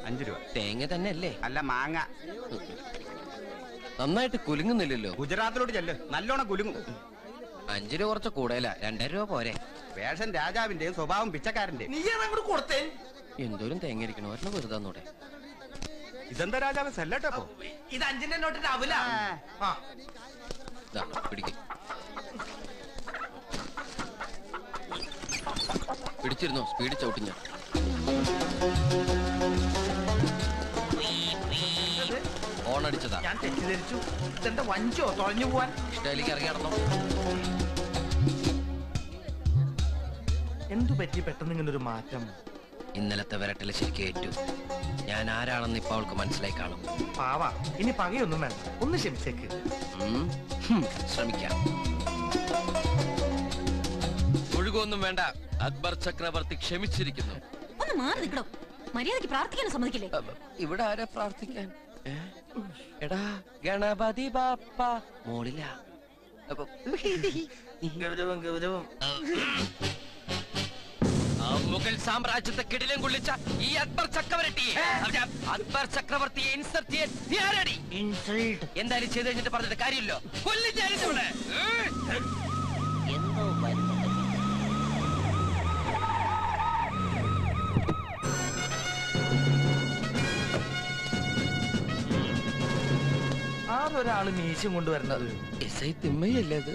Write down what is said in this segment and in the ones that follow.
5 രൂപ. തേങ്ങ തന്നെ അല്ലേ? അല്ല, മാങ്ങ. നന്നായിട്ട് കുലുങ്ങുന്നില്ലല്ലോ. ഗുജറാത്തിലോട്ട് ചെല്ല്, നല്ലോണം കുലുങ്ങും. 5 രൂപ കുറച്ച് കൂടുതല, 2 രൂപ പോരെ. വേഷം രാജാവിന്റെയും സ്വഭാവം പിച്ചക്കാരന്റെയും. എന്തോരം തേങ്ങ ഇരിക്കണോ, ഒരെണ്ണം വെറുതെ നോടെ. ഇതെന്താ രാജാവ് സെല്ലട്ടോ? ഇത് 5 നോട്ടിന്റെ അവല. പിടിക്ക്, പിടിച്ചിരുന്നോ? സ്പീഡ് ചവിട്ടി ഞാൻ. ഓണടിച്ചതാ. ഞാൻ തെറ്റിദ്ധരിച്ചു. ഇതെന്താ വഞ്ചോ തുഴഞ്ഞു പോവാൻ? ഇഷ്ടയിലേക്ക് ഇറങ്ങി നടന്നോ. എന്തു പറ്റി പെട്ടെന്ന് ഇങ്ങനെ ഒരു മാറ്റം? ഇന്നലത്തെ വിരട്ടല് ശരിക്കും ഏറ്റു. ഞാൻ ആരാണെന്ന് ഇപ്പൊ അവൾക്ക് മനസ്സിലായി കാണും. പാവ, ഇനി പകയൊന്നും വേണ്ട, ഒന്ന് ക്ഷമിച്ചേക്ക്. ശ്രമിക്കാം. ഒഴുകൊന്നും വേണ്ട, അക്ബർ ചക്രവർത്തി ക്ഷമിച്ചിരിക്കുന്നു. ഒന്ന് മാറി നിൽക്കണോ, മര്യാദയ്ക്ക് പ്രാർത്ഥിക്കാൻ സമ്മതിക്കില്ലേ? ഇവിടെ ആരാ പ്രാർത്ഥിക്കാൻ? എടാ ഗണപതി ബാപ്പ മോളില. ഗൗരവം ഗൗരവം. മുഗൾ സാമ്രാജ്യത്തെ കിടിലം കൊള്ളിച്ച ഈ അക്ബർ ചക്രവർത്തിയെ ഇൻസൾട്ട് ചെയ്യാൻ നീ ആരാടി? എന്തായാലും ചെയ്ത് കഴിഞ്ഞിട്ട് പറഞ്ഞിട്ട് കാര്യമില്ലോ. കൊല്ലിച്ചാലിവിടെ എന്തോ ആരൊരാള് മീശം കൊണ്ടുവരുന്നത്? തിമ്മയല്ലേ അത്?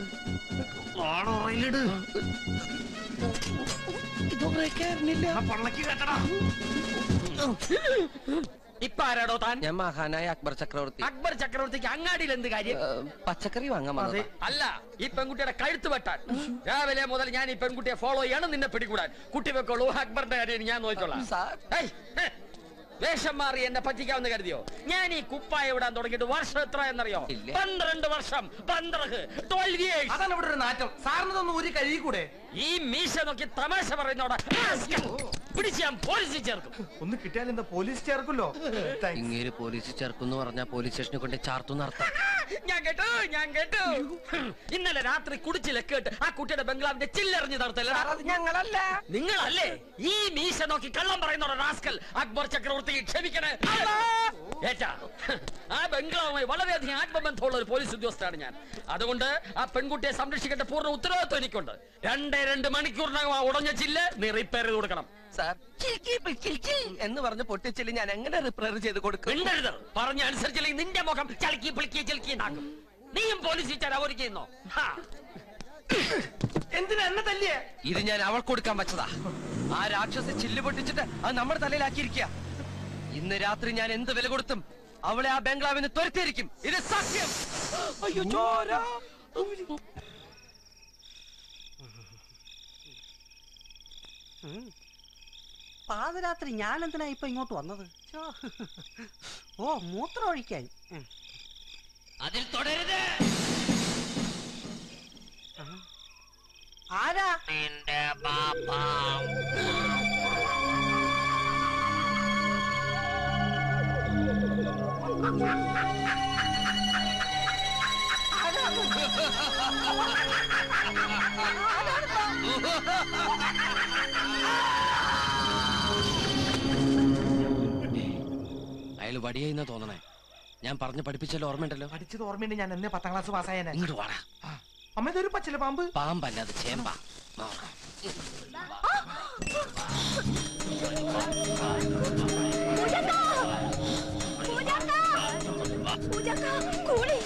പള്ളക്ക് കേട്ടടാ. ഇപ്പൊ ആരാടോ താൻ? ഞാൻ മഹാനായ അക്ബർ ചക്രവർത്തി. അക്ബർ ചക്രവർത്തിക്ക് അങ്ങാടിയിൽ എന്ത് കാര്യം? പച്ചക്കറി വാങ്ങാൻ അല്ല, ഈ പെൺകുട്ടിയുടെ കഴുത്ത് വെട്ടാൻ. രാവിലെ മുതൽ ഞാൻ ഈ പെൺകുട്ടിയെ ഫോളോ ചെയ്യാണ്, നിന്നെ പിടികൂടാൻ. കുട്ടി വെക്കോളൂ, അക്ബറിന്റെ കാര്യം ഞാൻ നോക്കിക്കോളാം. വേഷം മാറി എന്നെ പറ്റിക്കാവുന്ന കരുതിയോ? ഞാൻ ഈ കുപ്പായ വിടാൻ തുടങ്ങിയിട്ട് വർഷം എത്ര എന്നറിയോ? 12 വർഷം. 12 years. അതാണ് ഇവിടെ ഒരു നാറ്റം. സാറിനതൊന്നും ഒരു കഴിയൂടെ? ഈ മീശ നോക്കി തമാശ പറയുന്നോടാ. പിടിച്ച് ഞാൻ പോലീസിൽ ചേർക്കും. ഒന്ന് കിട്ടിയാൽ എന്താ പോലീസ് ചേർക്കുമല്ലോ. ഇങ്ങനെ പോലീസ് ചേർക്കും പറഞ്ഞാ പോലീസ് സ്റ്റേഷനിൽ കൊണ്ട് ചാർത്തു നടത്താം. ഞാൻ കേട്ടു. ഇന്നലെ രാത്രി കുടിച്ച് ലക്കേട്ട് ആ കുട്ടിയുടെ ബംഗ്ലാവിന്റെ ചില്ലെറിഞ്ഞ് നടത്തല്ല. ഞങ്ങളല്ല. നിങ്ങളല്ലേ? ഈ മീശ നോക്കി കള്ളം പറയുന്നോടാ റാസ്കൽ. അക്ബർ ചക്രവർത്തി ക്ഷമിക്കണേ. ഏറ്റാ, ആ ബംഗ്ലാവുമായി വളരെയധികം ആത്മബന്ധമുള്ള ഒരു പോലീസ് ഉദ്യോഗസ്ഥനാണ് ഞാൻ. അതുകൊണ്ട് ആ പെൺകുട്ടിയെ സംരക്ഷിക്കേണ്ട പൂർണ്ണ ഉത്തരവാദിത്വം എനിക്കുണ്ട്. 2 മണിക്കൂറിനകം ആ ഉടഞ്ഞ ചില്ല് നീ റിപ്പയർ ചെയ്ത് കൊടുക്കണം. സാർ എന്ന് പറഞ്ഞ് പൊട്ടിച്ചില്ല ഞാൻ എങ്ങനെ റിപ്പയർ ചെയ്ത് കൊടുക്കും? മിണ്ടരുത്. പറഞ്ഞ അനുസരിച്ചില്ലെങ്കിൽ നിന്റെ മുഖം ചളിക്കി പിളിക്കി ചിലക്കി നാക്കും. നീയും പോലീസിൽ ചരവരിക്കുന്നോ? എന്തിനാ എന്നെ തല്ലിയേ? ഇത് ഞാൻ അവൾക്ക് കൊടുക്കാൻ വെച്ചതാ. ആ രാക്ഷസ ചില്ല് പൊട്ടിച്ചിട്ട് അത് നമ്മുടെ തലയിലാക്കിയിരിക്കുക. ഇന്ന് രാത്രി ഞാൻ എന്ത് വില കൊടുത്തും അവളെ ആ ബംഗ്ലാവിന് തുരത്തിയിരിക്കും. ഇത് സത്യം. അയ്യോ ചോര. പാതിരാത്രി ഞാൻ എന്തിനാ ഇപ്പൊ ഇങ്ങോട്ട് വന്നത്? ഓ, മൂത്രം ഒഴിക്കാൻ. അതിൽ തുടരുത്. ആരാ? എന്റെ ബാപ്പ. അയാൾ വടിയായിന്നാ തോന്നണേ. ഞാൻ പറഞ്ഞു പഠിപ്പിച്ചല്ലോ, ഓർമ്മയുണ്ടല്ലോ? പഠിച്ചത് ഓർമ്മയുണ്ട്. ഞാൻ എന്നെ 10ാം ക്ലാസ് പാസ്സായ. ഇങ്ങോട്ട് വാടാ. അമ്മ, ഇതൊരു പച്ചില പാമ്പ്. പാമ്പല്ലാതെ ചേമ്പാ.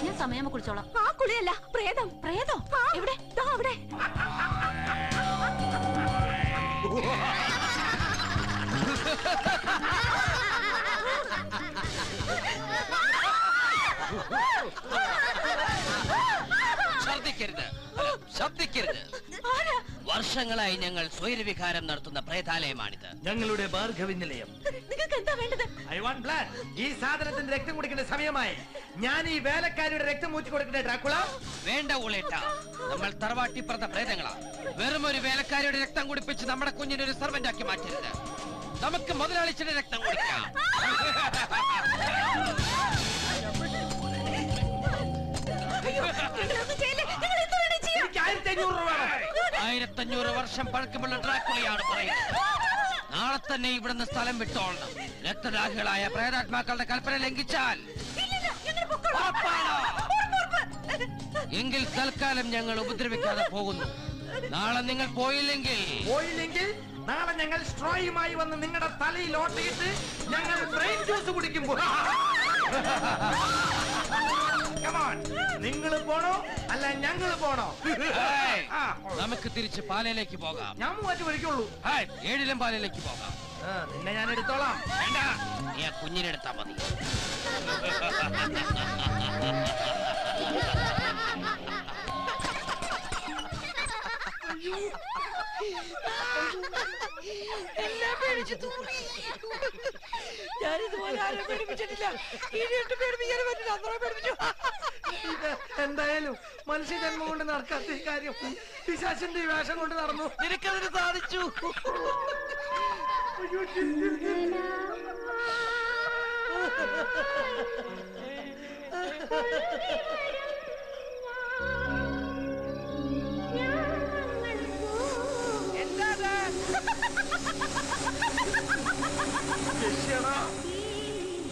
ഞാൻ സമയം കുളിച്ചോളാം. ആ കുളിയല്ല, പ്രേതം. പ്രേതോ? എവിടെ? അവിടെ. ശബ്ദിക്കരുത്. വർഷങ്ങളായി ഞങ്ങൾ സ്വൈരവിഹാരം നടത്തുന്ന പ്രേതാലയമാണിത്. ഞങ്ങളുടെ ഭാർഗവി നിലയം. നിങ്ങൾക്ക് എന്താ വേണ്ടത്? I want blood. ഈ സാധനത്തിന്റെ രക്തം കുടിക്കേണ്ട സമയമായി. ഞാൻ ഈ വേലക്കാരിയുടെ രക്തം ഊറ്റി കൊടുക്കട്ടെ ഡ്രാക്കുള? വേണ്ട ഊളേട്ട, നമ്മൾ തറവാട്ടിപ്പുറത്തെ പ്രേതങ്ങളാ. വെറും ഒരു വേലക്കാരിയുടെ രക്തം കുടിപ്പിച്ച് നമ്മുടെ കുഞ്ഞിനെ ഒരു സർവന്റ് ആക്കി മാറ്റരുത്. നമുക്ക് മുതലാളിച്ചിന്റെ രക്തം കുടിക്കാം. 1500 വർഷം പഴക്കമുള്ള ഡ്രാക്കുളയാണ് പറയുന്നത്. നാളെ തന്നെ ഇവിടുന്ന് സ്ഥലം വിട്ടോളണം. രക്തദാഹികളായ പ്രേതാത്മാക്കളുടെ കൽപ്പന ലംഘിച്ചാൽ ഉറപ്പാണോ? എങ്കിൽ തൽക്കാലം ഞങ്ങൾ ഉപദ്രവിക്കാതെ പോകുന്നു. നാളെ നിങ്ങൾ പോയില്ലെങ്കിൽ നാളെ ഞങ്ങൾ സ്ട്രോയുമായി വന്ന് നിങ്ങളുടെ തലയിൽ ഓട്ടയിട്ട് ഞങ്ങൾ ബ്രെയിൻ ജ്യൂസ് കുടിക്കുമ്പോൾ നിങ്ങൾ പോണോ അല്ല ഞങ്ങൾ പോണോ? നമുക്ക് തിരിച്ച് പാലയിലേക്ക് പോകാം. ഞാൻ മൂവാറ്റ് വഴിക്കുള്ളൂ. 7 പാലയിലേക്ക് പോകാം. നിന്നെ ഞാൻ എടുത്തോളാം. വേണ്ട, നീ ആ കുഞ്ഞിനെടുത്താ മതി. എല്ലാം പേടിച്ചു തൂറി. ഞാനിതുപോലെ ആരും പേടിപ്പിച്ചിട്ടില്ല. ഇനിയിട്ട് പേടിപ്പിക്കാൻ പറ്റില്ല. അത്ര പേടിപ്പിച്ചു. എന്തായാലും മനുഷ്യജന്മം കൊണ്ട് നടക്കാത്ത ഈ കാര്യം പിശാചിന്റെ വേഷം കൊണ്ട് നടന്നു. നിനക്കതിന് സാധിച്ചു.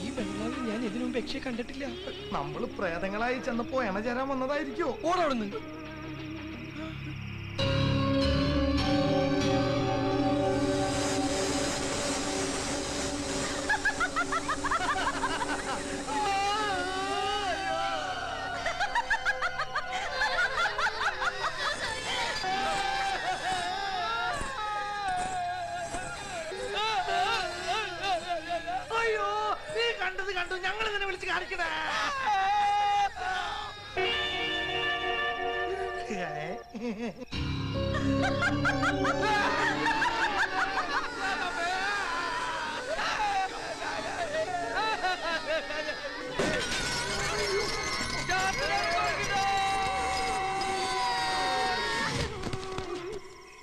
ഈ ബംഗ്ലാവിൽ ഞാൻ ഇതിനു മുമ്പ് യക്ഷയെ കണ്ടിട്ടില്ല. നമ്മള് പ്രേതങ്ങളായി ചെന്നപ്പോ എണചേരാൻ വന്നതായിരിക്കോ? ഓടവിടുന്ന്. അയ്യോ, നീ കണ്ടത് കണ്ടു. ഞങ്ങൾ ഇതിനെ വിളിച്ച് കാണിക്കണേ.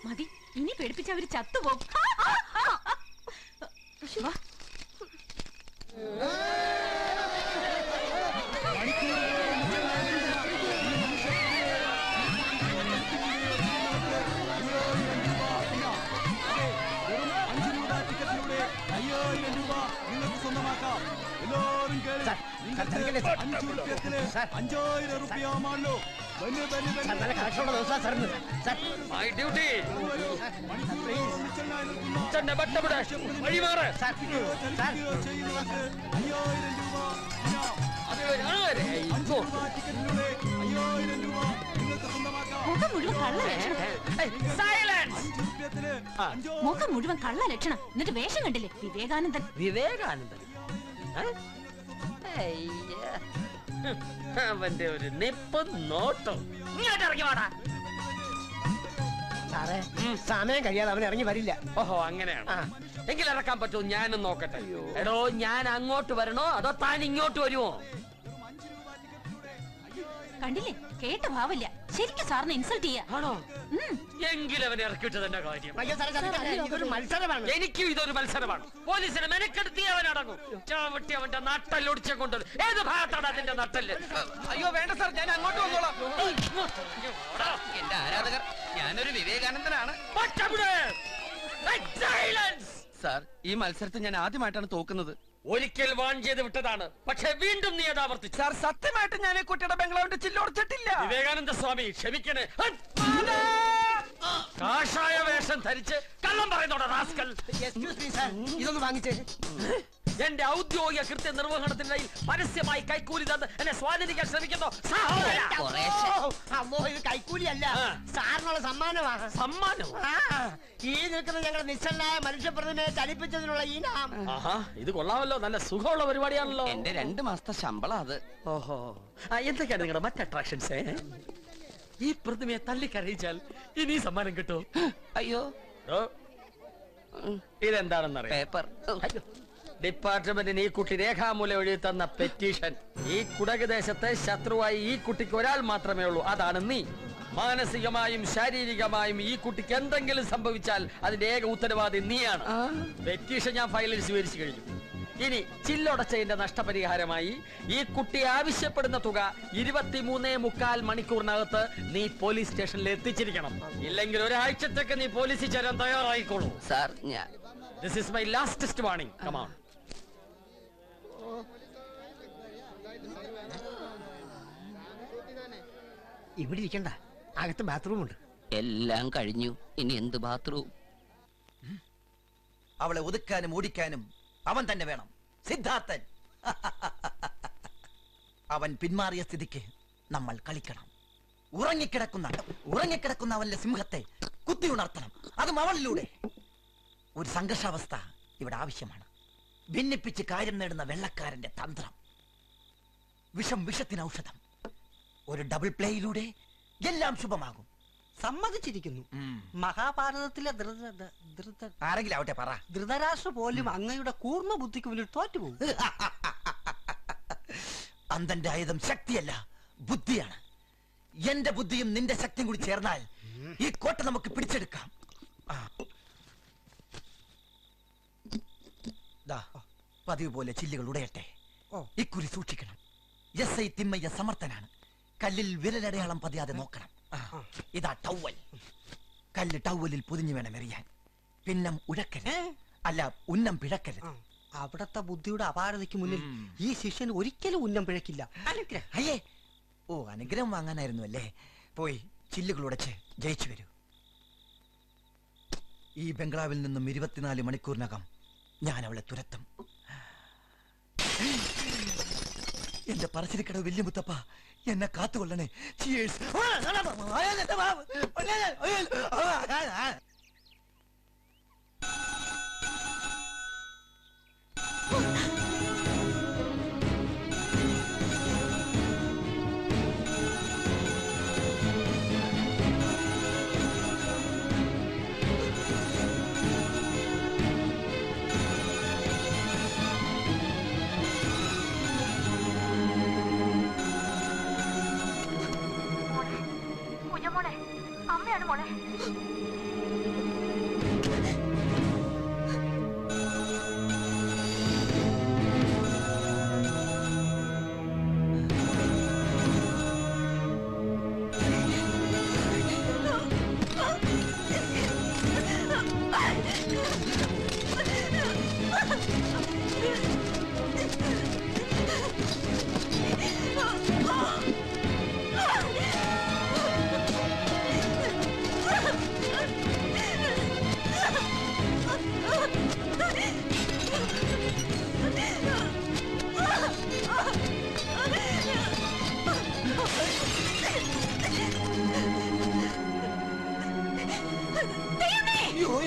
മതി, ഇനി പേടിപ്പിച്ച അവര് ചത്തുപോകും. വാ. നിങ്ങൾക്ക് സ്വന്തമാക്കാം. എല്ലാവരും കേറി. 5000 റുപ്യാണല്ലോ. My duty. ചെന്നെ ബട്ടമിട്. വഴി മാറ്. മുഖം മുഴുവൻ കള്ള ലക്ഷണം. Silence. മുഖം മുഴുവൻ കള്ള ലക്ഷണം. എന്നിട്ട് വേഷം കണ്ടില്ലേ? വിവേകാനന്ദൻ. വിവേകാനന്ദൻ. അവന്റെ ഒരു നിപ്പ് നോട്ടം. ഇങ്ങോട്ട് ഇറങ്ങി വാടാ. സാറേ, സമയം കഴിയാതെ അവൻ ഇറങ്ങി വരില്ല. ഓഹോ, അങ്ങനെയാണ്. എങ്കിൽ ഇറക്കാൻ പറ്റുമോ? ഞാനും നോക്കട്ടെ. എടോ, ഞാൻ അങ്ങോട്ട് വരണോ അതോ താൻ ഇങ്ങോട്ട് വരുമോ? കണ്ടില്ലേ? കേട്ട ഭാവില്ല. ശരിക്കും സാറിനെ ഇൻസൾട്ട് ചെയ്യാ. ആണോ? എങ്കിലും അവനെ ഇറക്കിയിട്ട് തന്നെ കാര്യം. ഇതൊരു മത്സരമാണ്. എനിക്കും ഇതൊരു മത്സരമാണ്. പോലീസിനെ മെനക്കെടുത്തി അവൻ അടങ്ങും. ചാവട്ടി അവന്റെ നട്ടല്ലൊടിച്ച കൊണ്ട്. ഏത് ഭാഗത്താണ് അതിന്റെ നട്ടല്? അയ്യോ വേണ്ട സാർ, ഞാൻ അങ്ങോട്ട് വന്നോളാം. എന്റെ ആരാധകർ, ഞാനൊരു വിവേകാനന്ദനാണ്. സാർ, ഈ മത്സരത്തിൽ ഞാൻ ആദ്യമായിട്ടാണ് തോക്കുന്നത്. ഒരിക്കൽ വാൺ ചെയ്ത് വിട്ടതാണ്, പക്ഷെ വീണ്ടും നീ അത് ആവർത്തിച്ചു. സാർ, സത്യമായിട്ട് ഞാൻ ഈ കുട്ടിയുടെ ബംഗ്ലാവിന്റെ ചില്ലോടിച്ചിട്ടില്ല. വിവേകാനന്ദ സ്വാമി ക്ഷമിക്കണേ. കാഷായ വേഷം ധരിച്ച് കള്ളം പറയുന്നോടാ റാസ്കൽ. ഇതൊന്ന് വാങ്ങിച്ചേ. എന്റെ ഔദ്യോഗിക കൃത്യ നിർവഹണത്തിനിടയിൽ പരസ്യമായി കൈക്കൂലി തന്ന് എന്നെ സ്വാധീനിക്കാൻ ശ്രമിക്കുന്നു സഹോദരാ. അമ്മോ, ഇത് കൈക്കൂലിയല്ല, സാറിനുള്ള സമ്മാനമാണ്. സമ്മാനം? ഈ നിൽക്കുന്ന ഞങ്ങളുടെ നിശ്ചലനായ മനുഷ്യപ്രതിമയെ ചലിപ്പിച്ചതിനുള്ള ഇനാം. ആഹാ, ഇത് കൊള്ളാമല്ലോ. നല്ല സുഖമുള്ള പരിപാടിയാണല്ലോ. എന്റെ 2 മാസത്തെ ശമ്പളം അത്. ഓഹോ, എന്തൊക്കെയാണ് നിങ്ങളുടെ മറ്റ് അട്രാക്ഷൻസ്? ഈ പ്രതിമയെ തല്ലിക്കരയിച്ചാൽ ഇനി സമ്മാനം കിട്ടും. അയ്യോ, ഇതെന്താണെന്നറിയാം? പേപ്പർ. ഡിപ്പാർട്ട്മെന്റിന് ഈ കുട്ടി രേഖാമൂലം എഴുതി തന്ന പെറ്റീഷൻ. ഈ കുടക് ദേശത്തെ ശത്രുവായി ഈ കുട്ടിക്ക് ഒരാൾ മാത്രമേ ഉള്ളൂ, അതാണ് നീ. മാനസികമായും ശാരീരികമായും ഈ കുട്ടിക്ക് എന്തെങ്കിലും സംഭവിച്ചാൽ അതിന്റെ ഏക ഉത്തരവാദി നീയാണ്. പെറ്റീഷൻ ഞാൻ ഫയലിൽ സ്വീകരിച്ചു കഴിഞ്ഞു. ഇനി ചില്ലൊടച്ചതിന്റെ നഷ്ടപരിഹാരമായി ഈ കുട്ടി ആവശ്യപ്പെടുന്ന തുക 23.25 മണിക്കൂറിനകത്ത് നീ പോലീസ് സ്റ്റേഷനിൽ എത്തിച്ചിരിക്കണം. ഇല്ലെങ്കിൽ ഒരാഴ്ചത്തേക്ക് നീ പോലീസിൽ ചേരാൻ തയ്യാറായിക്കോളൂ. സാർ, ഞാൻ this is my lastest warning. Come on. ഇവിടെ ഇരിക്കണ്ട, അകത്ത് ബാത്റൂം ഉണ്ട്. എല്ലാം കഴിഞ്ഞു, ഇനി എന്ത് ബാത്റൂം? അവളെ ഒതുക്കാനും ഓടിക്കാനും അവൻ തന്നെ വേണം, സിദ്ധാർത്ഥൻ. അവൻ പിന്മാറിയ സ്ഥിതിക്ക് നമ്മൾ കളിക്കണം. ഉറങ്ങിക്കിടക്കുന്ന അവന്റെ സിംഹത്തെ കുത്തി ഉണർത്തണം, അതും അവളിലൂടെ. ഒരു സംഘർഷാവസ്ഥ ഇവിടെ ആവശ്യമാണ്. ഭിന്നിപ്പിച്ച് കാര്യം നേടുന്ന വെള്ളക്കാരന്റെ തന്ത്രം. വിഷത്തിന് ഔഷധം. ഒരു ഡബിൾ പ്ലേയിലൂടെ എല്ലാം ശുഭമാകും. സമ്മതിച്ചിരിക്കുന്നു. മഹാഭാരതത്തിലെ ആരെങ്കിലും ആവട്ടെ പറ. ധൃതരാഷ്ട്ര പോലും അങ്ങയുടെ കൂർമ്മ ബുദ്ധിക്ക് മുന്നിൽ തോറ്റുപോകും. അന്തന്റെ ആയുധം ശക്തിയല്ല, ബുദ്ധിയാണ്. എന്റെ ബുദ്ധിയും നിന്റെ ശക്തിയും കൂടി ചേർന്നാൽ ഈ കോട്ട നമുക്ക് പിടിച്ചെടുക്കാം. പതിവ് പോലെ ചില്ലുകൾ ഉടയട്ടെ. ഇക്കുറി സൂക്ഷിക്കണം. SI തിമ്മയ്യ സമർത്ഥനാണ്. കല്ലിൽ വിരലടയാളം പതിയാതെ നോക്കണം. ഇതാ ടവൽ. കല്ല് ടവലിൽ പൊതിഞ്ഞു വേണം എറിയാൻ. പിന്നം ഉഴക്കരുത്, അല്ല ഉന്നം പിഴക്കരുത്. അവിടത്തെ ബുദ്ധിയുടെ അപാരതയ്ക്ക് മുന്നിൽ ഈ ശിഷ്യന് ഒരിക്കലും ഉന്നം പിഴക്കില്ല. അയ്യേ, അനുഗ്രഹം വാങ്ങാനായിരുന്നു അല്ലേ? പോയി ചില്ലുകൾ ഉടച്ച് ജയിച്ചു വരൂ. ഈ ബംഗ്ലാവിൽ നിന്നും 24 മണിക്കൂറിനകം ഞാൻ അവളെ തുരത്തും. എന്റെ പറശ്ശിനിക്കടവ് വലിയ മുത്തപ്പ, എന്നെ കാത്തുകൊള്ളണേ. അമ്മയാണ് മോളെ.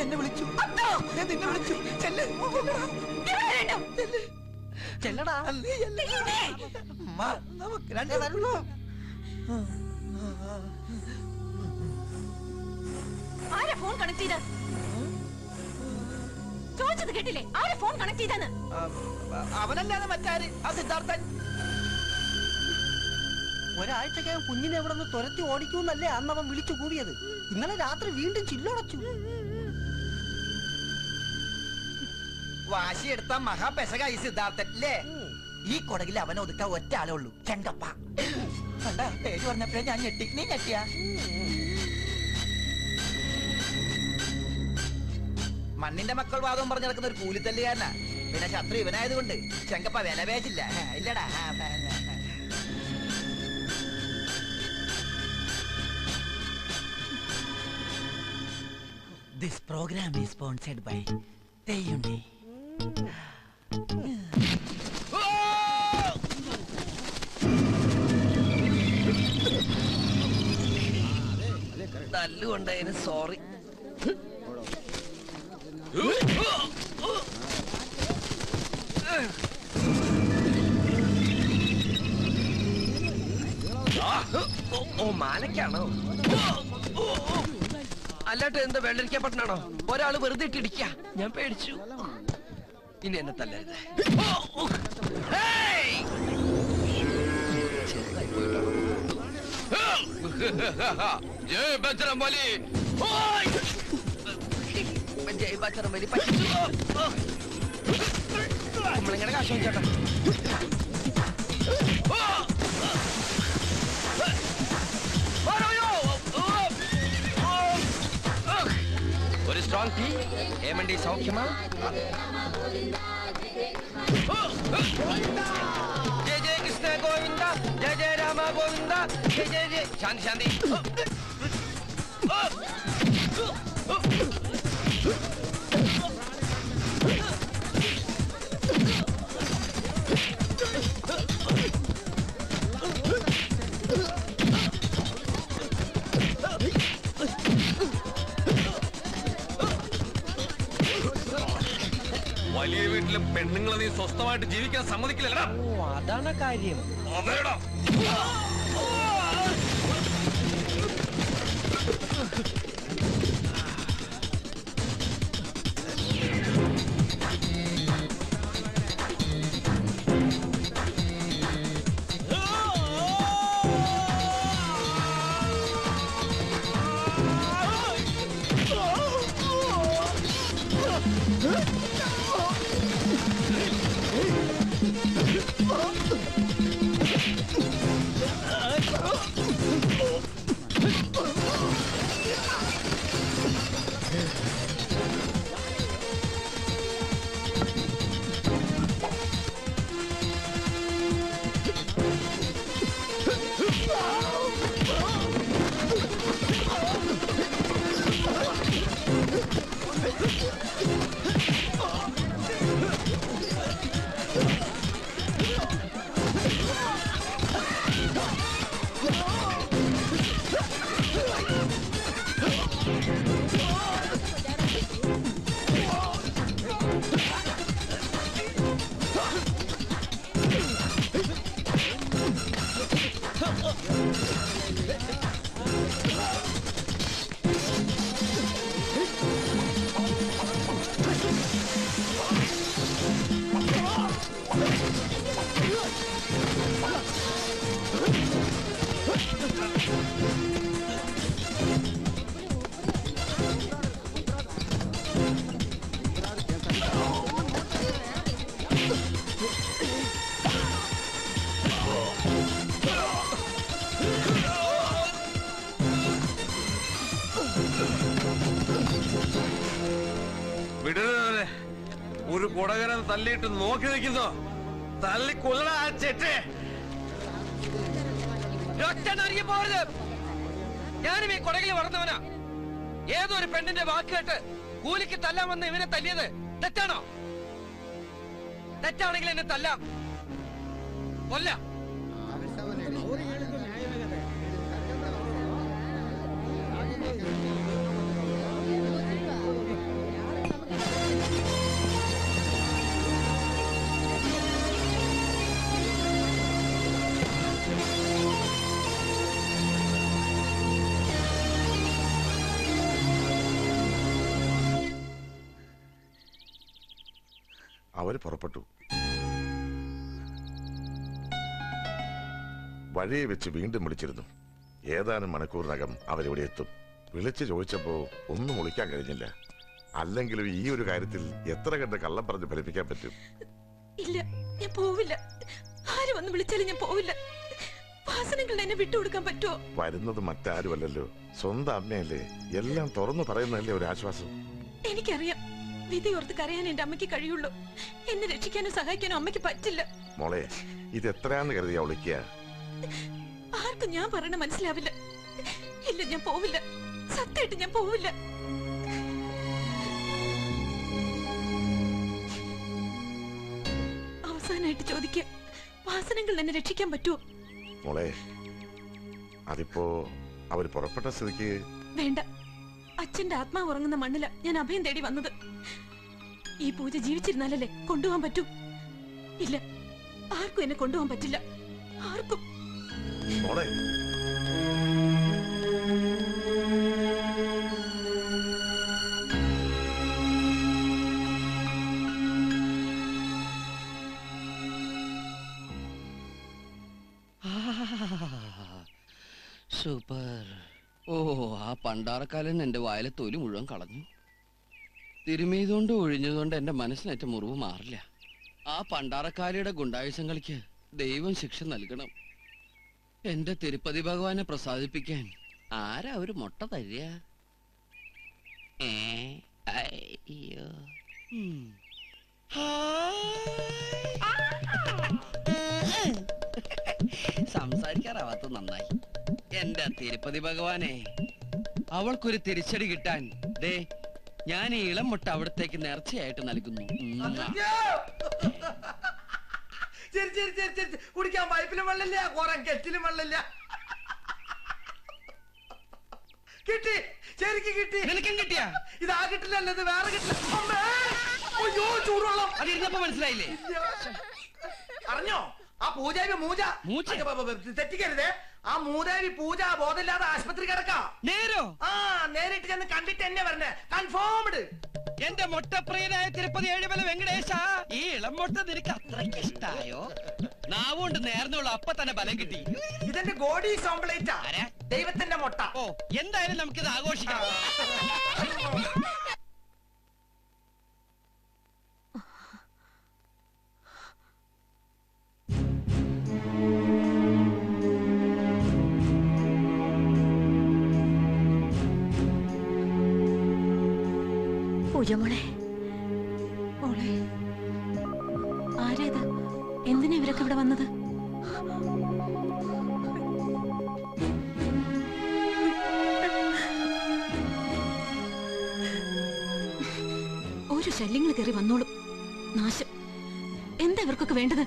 എന്നെ വിളിച്ചു, നിന്നെ വിളിച്ചു. ചെല്ലടാ. നമുക്ക് രണ്ടു. ആരാ ഫോൺ കണക്ട് ചെയ്ത? ചോദിച്ചത് കേട്ടില്ലേ? ആരാ ഫോൺ കണക്ട് ചെയ്തെന്ന്? അവനല്ലാതെ മറ്റാര്? ആ സിദ്ധാർത്ഥൻ. ഒരാഴ്ചക്കകം കുഞ്ഞിനെ എവിടെ നിന്ന് തുരത്തി ഓടിക്കൂന്നല്ലേ അന്നവൻ വിളിച്ചു കൂവിയത്. ഇന്നലെ രാത്രി വീണ്ടും ചില്ലടച്ചു. വാശിയെടുത്ത മഹാപെശകായി സിദ്ധാർത്ഥൻ അല്ലേ? ഈ കൊടകിൽ അവനെ ഒതുക്കാൻ ഒറ്റ ആളേ ഉള്ളൂ, ചെങ്കപ്പ. കണ്ട പേര് പറഞ്ഞപ്പോഴേ ഞാൻ ഞെട്ടി. നീ ഞെട്ടിയാ? മണ്ണിന്റെ മക്കൾ വാദം പറഞ്ഞു നടക്കുന്ന ഒരു കൂലിത്തല്ലുകാരനാ. പിന്നെ ശത്രു ഇവനായതുകൊണ്ട് ചെങ്കപ്പ വില പേച്ചില്ല. ഇല്ലടാ. This program is sponsored by Teyundi. തല്ലുകൊണ്ടതിന് സോറി. മാലക്കാണോ? അല്ലാട്ട് എന്താ വെള്ളരിക്കപ്പെട്ടനാണോ? ഒരാള് വെറുതെ ഇട്ടിടിക്ക. ഞാൻ പേടിച്ചു. ഇനി എന്നെ തല്ലരുത്. ജയ് ബജ്രംബലി. ജയ് ബജ്രംബലി. നമ്മളിങ്ങനെ കാശം ചേട്ടാ. ഒരു സ്ട്രോങ് ടീ. ഏമണ്ടി സൗഖ്യമാ? ജയ ജയ കൃഷ്ണ ഗോവിന്ദ, ജയ ജയ രാമ ഗോവിന്ദ ജയ ജയ ജയ. ശാന്തി ശാന്തി. വലിയ വീട്ടിലെ പെണ്ണുങ്ങളെ നീ സ്വസ്ഥമായിട്ട് ജീവിക്കാൻ സമ്മതിക്കില്ലടാ. അതാണ് കാര്യം. വിടരുത്. ഒരു കൊടകരൻ തല്ലിയിട്ട് നോക്കി നിൽക്കുന്നോ? തല്ലി കൊല്ലണ ആ ചെറ്റേ. രക്തം അറിയ പോരുത്. ഞാനും ഈ കൊടകിൽ വളർന്നവനാ. ഏതൊരു പെണ്ണിന്റെ വാക്ക് കേട്ട് കൂലിക്ക് തല്ലാൻ വന്ന് ഇവനെ തല്ലിയത് തെറ്റാണോ? തെറ്റാണെങ്കിൽ എന്നെ തല്ലാം, കൊല്ലാം. അവര് പുറപ്പെട്ടു. വഴിയെ വെച്ച് വീണ്ടും വിളിച്ചിരുന്നു. ഏതാനും മണിക്കൂറിനകം അവരിവിടെ എത്തും. വിളിച്ചു ചോദിച്ചപ്പോ ഒന്നും വിളിക്കാൻ കഴിഞ്ഞില്ല. അല്ലെങ്കിലും ഈ ഒരു കാര്യത്തിൽ എത്ര കണ്ട് കള്ളം പറഞ്ഞ് ഫലിപ്പിക്കാൻ പറ്റും? ഇല്ല, ഞാൻ പോവില്ല. ആര് വന്ന് വിളിച്ചാലും ഞാൻ പോവില്ല. വാസനകൾ എന്നെ വിട്ടുകൊടുക്കാൻ പറ്റുമോ? വരുന്നത് മറ്റാരുമല്ലല്ലോ, സ്വന്തം അമ്മയല്ലേ. എല്ലാം തുറന്നു പറയുന്നതല്ലേ ഒരു ആശ്വാസം. എനിക്കറിയാം, വിധി ഓർത്ത് കരയാൻ എന്റെ അമ്മയ്ക്ക് കഴിയുള്ളൂ. എന്നെ രക്ഷിക്കാനോ സഹായിക്കാനോ അമ്മയ്ക്ക് പറ്റില്ല. മോളെ, ഇത് എത്രയാന്ന് കരുതിയാ വിളിക്കുക? ആർക്കും ഞാൻ പറയണ മനസ്സിലാവില്ല. ഇല്ല, ഞാൻ പോവില്ല. സത്യമായിട്ട് ഞാൻ പോവില്ല. അവസാനമായിട്ട് ചോദിക്കുക, വാസനകൾ എന്നെ രക്ഷിക്കാൻ പറ്റുമോ? മോളെ, അതിപ്പോ അവര് പുറപ്പെട്ട സ്ഥിതിക്ക് വേണ്ട. അച്ഛന്റെ ആത്മാവ് ഉറങ്ങുന്ന മണ്ണില ഞാൻ അഭയം തേടി വന്നത്. ഈ പൂജ ജീവിച്ചിരുന്നാലല്ലേ കൊണ്ടുപോകാൻ പറ്റൂ. ഇല്ല, ആർക്കും എന്നെ കൊണ്ടുപോകാൻ പറ്റില്ല. ആർക്കും. മോളെ, സൂപ്പർ. ഓ, ആ പണ്ടാറക്കാലൻ എന്റെ വായിലെ തൊലി മുഴുവൻ കളഞ്ഞു. തിരുമീതുകൊണ്ട് ഒഴിഞ്ഞതുകൊണ്ട് എന്റെ മനസ്സിനേറ്റ മുറിവ് മാറില്ല. ആ പണ്ടാറക്കാലിയുടെ ഗുണ്ടായുസങ്ങൾക്ക് ദൈവം ശിക്ഷ നൽകണം. എന്റെ തിരുപ്പതി ഭഗവാനെ പ്രസാദിപ്പിക്കാൻ ആരാ ഒരു മുട്ട തരിക? അയ്യോ. സംസാരിക്കാൻ തയ്യാറാവാത്ത നന്നായി. എന്റെ തിരുപ്പതി ഭഗവാനെ, അവൾക്കൊരു തിരിച്ചടി കിട്ടാൻ ദേ ഞാൻ ഈ ഇളം മുട്ട അവിടത്തേക്ക് നേർച്ചയായിട്ട് നൽകുന്നു. ശരി ശരി ശരി ശരി. കുടിക്കാൻ പൈപ്പിലും വെള്ളമില്ല, കുറെ കെറ്റിലും വെള്ളമില്ല. കിട്ടി, ശരിക്കും കിട്ടി. നിനക്കും കിട്ടിയാ? ഇതാ കിട്ടില്ലല്ലോ, ഇത് വേറെ കിട്ടില്ല. അമ്മേ! അയ്യോ, ചൂടുവെള്ളം. അതിരുന്നപ്പോ മനസ്സിലായില്ലേ? അറിഞ്ഞോ ആ പൂജാരി മൂജ തെറ്റിക്കരുതേ. ആ മൂദേവി പൂജ ബോധമില്ലാതെ ആശുപത്രി കിടക്കാം. നേരോ? ആ, നേരിട്ട് ചെന്ന് കണ്ടിട്ട് എന്നെ പറഞ്ഞേ, കൺഫേംഡ്. എന്റെ മുട്ടപ്രിയനായ തിരുപ്പതി ഏഴുമല വെങ്കടേശ, ഈ ഇളം മുട്ട നിനക്ക് അത്രയ്ക്ക് ഇഷ്ടായോ? നാവുകൊണ്ട് നേർന്നുള്ള അപ്പൊ തന്നെ ബലം കിട്ടി. ഇതെന്റെ ഗോഡി സോംപ്ലേറ്റാ, ദൈവത്തിന്റെ മുട്ട. ഓ, എന്തായാലും നമുക്കിത് ആഘോഷിക്കാം. പൂജമോളെ, മോളെ, ആരേത്? എന്തിനാ ഇവരൊക്കെ ഇവിടെ വന്നത്? ഒരു ശല്യങ്ങൾ കയറി വന്നോളും. നാശം. എന്താ ഇവർക്കൊക്കെ വേണ്ടത്?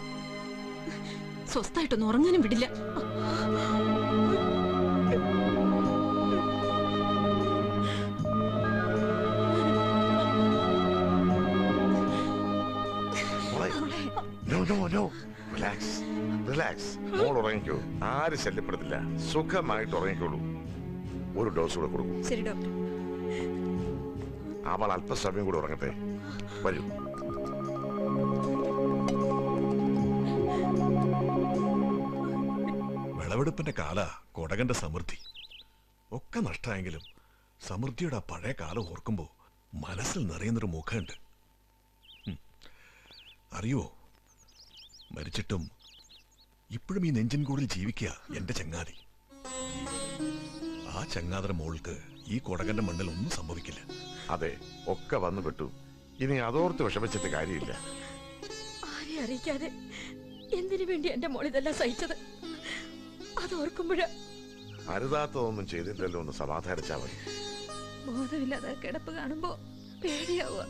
സ്വസ്ഥായിട്ടൊന്നും ഉറങ്ങാനും വിടില്ല. മോൾ ഉറങ്ങിക്കോ, ആരും ശല്യപ്പെടുത്തില്ല. സുഖമായിട്ട് ഉറങ്ങിക്കോളൂ. ഒരു ഡോസ് കൂടെ കൊടുക്കും. ശരി ഡോക്ടർ. അവൾ അല്പസമയം കൂടെ ഉറങ്ങട്ടെ. വരൂ. വിളവെടുപ്പിന്റെ കാല കൊടകന്റെ സമൃദ്ധി ഒക്കെ നഷ്ടമായെങ്കിലും സമൃദ്ധിയുടെ ആ പഴയ കാലം ഓർക്കുമ്പോ മനസ്സിൽ നിറയുന്നൊരു മുഖമുണ്ട്. അറിയോ, മരിച്ചിട്ടും ഇപ്പോഴും ഈ നെഞ്ചിൻ കൂടിൽ ജീവിക്കുക എന്റെ ചങ്ങാതി. ആ ചങ്ങാതര മോൾക്ക് ഈ കൊടകന്റെ മണ്ണിൽ ഒന്നും സംഭവിക്കില്ല. അതെ, ഒക്കെ വന്നു പെട്ടു. ഇനി അതോർത്ത് വിഷമിച്ചിട്ട് കാര്യമില്ല. ആരെ അറിയിക്കാതെ എന്തിനു വേണ്ടി എന്റെ മോൾ ഇതെല്ലാം സഹിച്ചത് അതോർക്കുമ്പോഴ അരുതാത്തതൊന്നും ചെയ്തില്ലല്ലോ എന്ന് സമാധാനിച്ചാ മതി. ബോധമില്ലാതെ കിടപ്പ് കാണുമ്പോ പേടിയാവുക.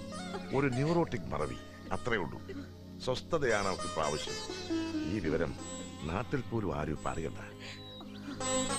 ഒരു ന്യൂറോട്ടിക് മറവി, അത്രേ ഉള്ളൂ. സ്വസ്ഥതയാണ് അവർക്ക് ഇപ്പൊ ആവശ്യം. ഈ വിവരം നാട്ടിൽ പോലും ആരും പറയണ്ട.